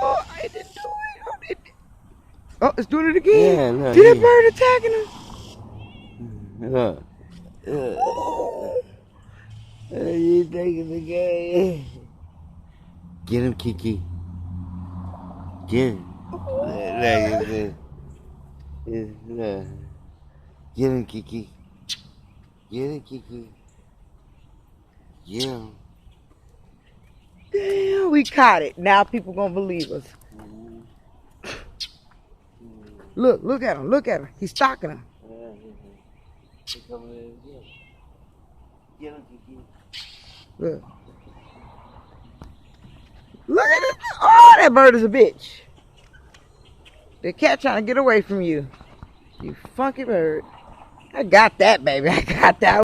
Oh, I didn't do it. Oh, oh, it's doing it again. Yeah, no, See that bird attacking him? Look. Oh. You taking the game? Get him, Kiki. Get him. Look. Get him, Kiki. Get him, Kiki. Get him. Damn, we caught it. Now people gonna believe us. Look at him. Look at him. He's stalking him. Get him, Kiki. Look. Look at it. Oh, that bird is a bitch. The cat trying to get away from you. You funky bird. I got that, baby. I got that.